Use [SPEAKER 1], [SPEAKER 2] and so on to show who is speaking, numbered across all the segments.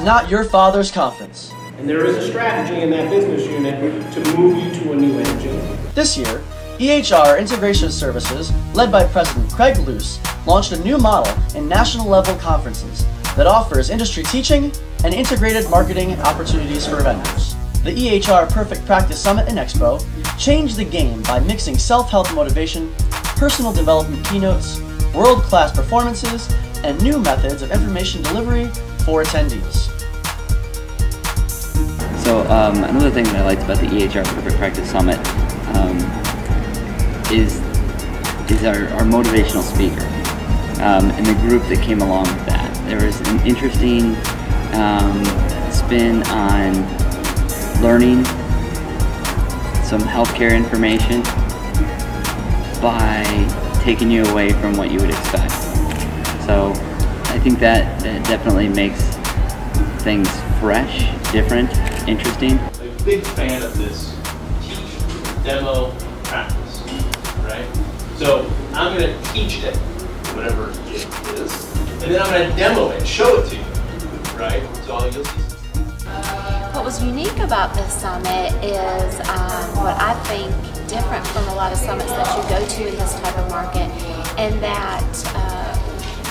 [SPEAKER 1] not your father's conference.
[SPEAKER 2] And there is a strategy in that business unit to move you to a new engine.
[SPEAKER 1] This year, EHR Integration Services, led by President Craig Luce, launched a new model in national-level conferences that offers industry teaching and integrated marketing opportunities for vendors. The EHR Perfect Practice Summit and Expo changed the game by mixing self-help motivation, personal development keynotes, world-class performances, and new methods of information delivery for attendees.
[SPEAKER 3] So another thing that I liked about the EHR Perfect Practice Summit is our motivational speaker and the group that came along with that. There was an interesting spin on learning some healthcare information by taking you away from what you would expect. So I think that definitely makes things fresh, different, interesting.
[SPEAKER 4] I'm a big fan of this teach, demo, practice, right? So I'm going to teach it, whatever it is, and then I'm going to demo it, show it to you, right? So you'll see.
[SPEAKER 5] What was unique about this summit is what I think different from a lot of summits that you go to in this type of market, and that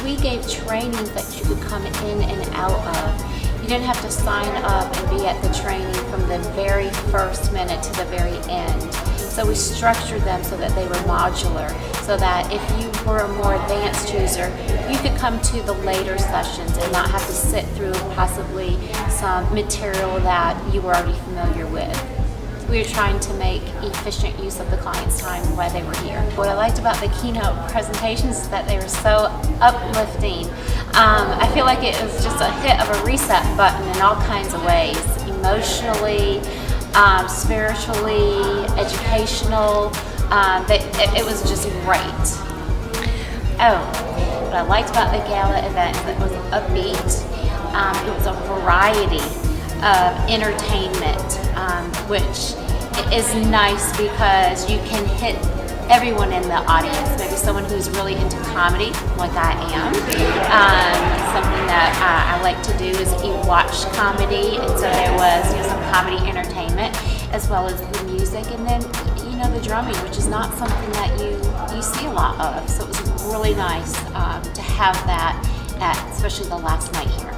[SPEAKER 5] we gave trainings that you could come in and out of. You didn't have to sign up and be at the training from the very first minute to the very end. So we structured them so that they were modular, so that if you were a more advanced user, you could come to the later sessions and not have to sit through possibly some material that you were already familiar with. We were trying to make efficient use of the client's time while they were here. What I liked about the keynote presentations is that they were so uplifting. I feel like it was just a hit of a reset button in all kinds of ways, emotionally, spiritually, educational. It was just great. Oh, what I liked about the gala event is that it was upbeat. It was a variety of entertainment, which is nice because you can hit everyone in the audience. Maybe someone who's really into comedy, like I am. Something that I like to do is watch comedy, and so there was some comedy entertainment as well as the music, and then the drumming, which is not something that you see a lot of. So it was really nice to have that at especially the last night here.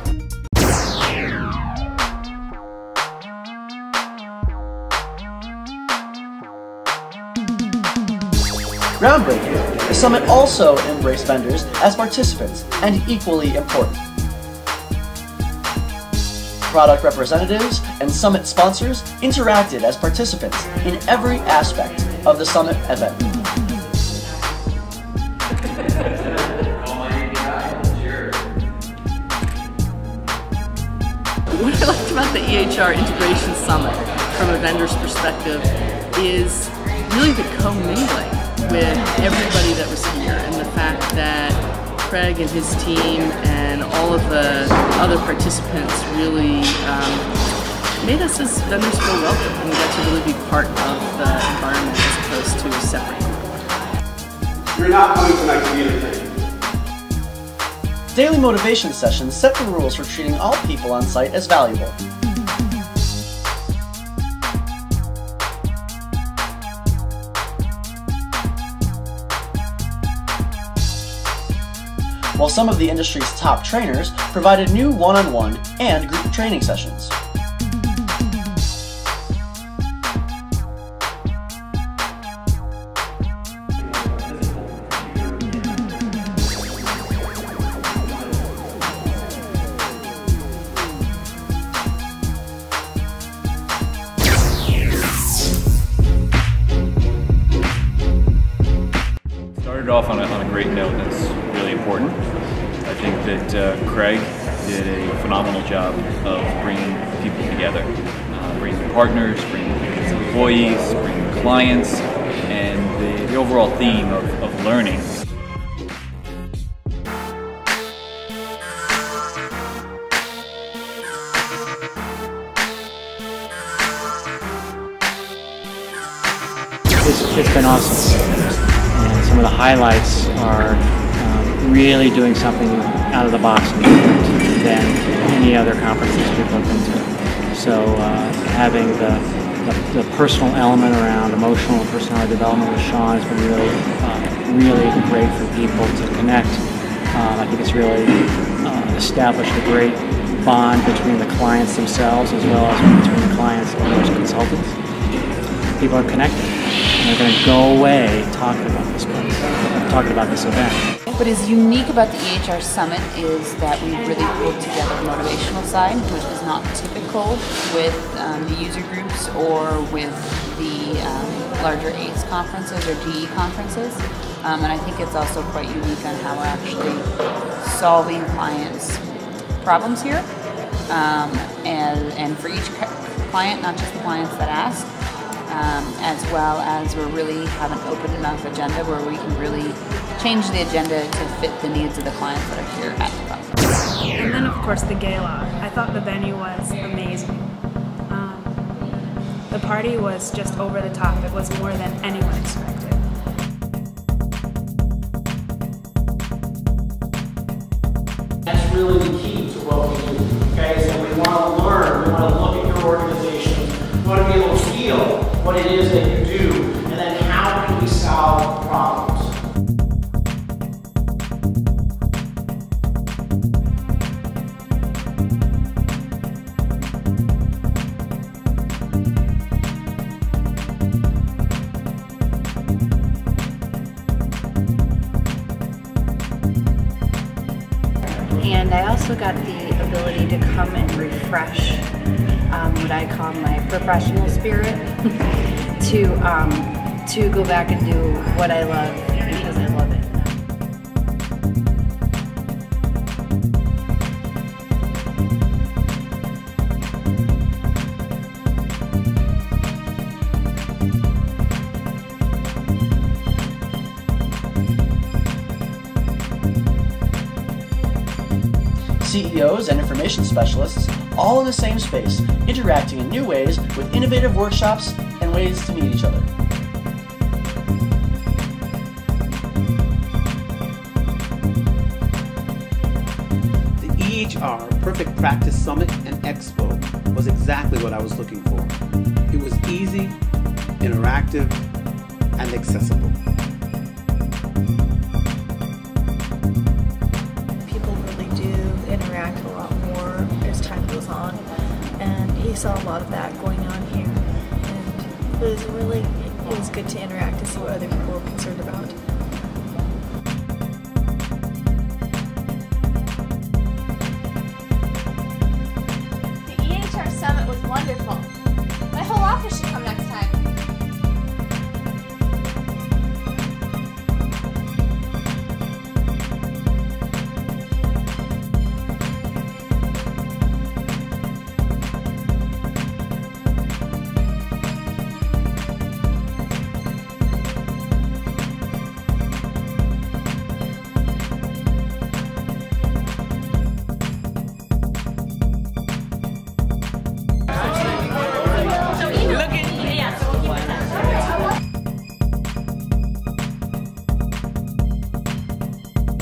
[SPEAKER 1] Groundbreaking, the summit also embraced vendors as participants and equally important. Product representatives and summit sponsors interacted as participants in every aspect of the summit event.
[SPEAKER 6] What I liked about the EHR Integration Summit from a vendor's perspective is really the commingling with everybody that was here, and the fact that Craig and his team and all of the other participants really made us as vendors feel welcome, and we got to really be part of the environment as opposed to separate.
[SPEAKER 2] You're not coming tonight to be entertained.
[SPEAKER 1] Daily motivation sessions set the rules for treating all people on site as valuable. While some of the industry's top trainers provided new one-on-one and group training sessions.
[SPEAKER 7] Started off on a great note. That's really important. I think that Craig did a phenomenal job of bringing people together, bringing partners, bringing employees, bringing clients, and the overall theme of learning.
[SPEAKER 8] It's been awesome. And some of the highlights are really doing something out of the box. than any other conferences people have been to. So having the personal element around emotional and personality development with Sean has been really great for people to connect. I think it's really established a great bond between the clients themselves as well as between the clients and those consultants. People are connected, and they're going to go away talking about this place, talking about this event.
[SPEAKER 9] What is unique about the EHR Summit is that we really pulled together a motivational side, which is not typical with the user groups or with the larger ACE conferences or DE conferences. And I think it's also quite unique on how we're actually solving clients' problems here. And for each client, not just the clients that ask, as well as we're really have an open enough agenda where we can really change the agenda to fit the needs of the clients that are here at the conference.
[SPEAKER 10] And then of course the gala. I thought the venue was amazing. The party was just over the top. It was more than anyone expected.
[SPEAKER 2] That's really the key to what we do. Okay, so we want to learn, we want to look at your organization, we want to be able to feel what it is that you do, and then how can we solve problems.
[SPEAKER 11] And I also got the ability to come and refresh what I call my professional spirit to go back and do what I love because I love it.
[SPEAKER 1] CEOs and information specialists, all in the same space, interacting in new ways with innovative workshops and ways to meet each other.
[SPEAKER 12] The EHR Perfect Practice Summit and Expo was exactly what I was looking for. It was easy, interactive, and accessible.
[SPEAKER 13] Interact a lot more as time goes on, and he saw a lot of that going on here, and it was good to interact to see what other people were concerned about.
[SPEAKER 14] The EHR Summit was wonderful. My whole office should come next time.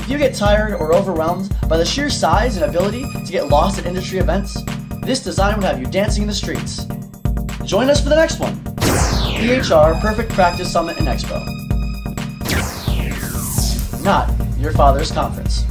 [SPEAKER 1] If you get tired or overwhelmed by the sheer size and ability to get lost at industry events, this design would have you dancing in the streets. Join us for the next one, EHR Perfect Practice Summit and Expo. Not your father's conference.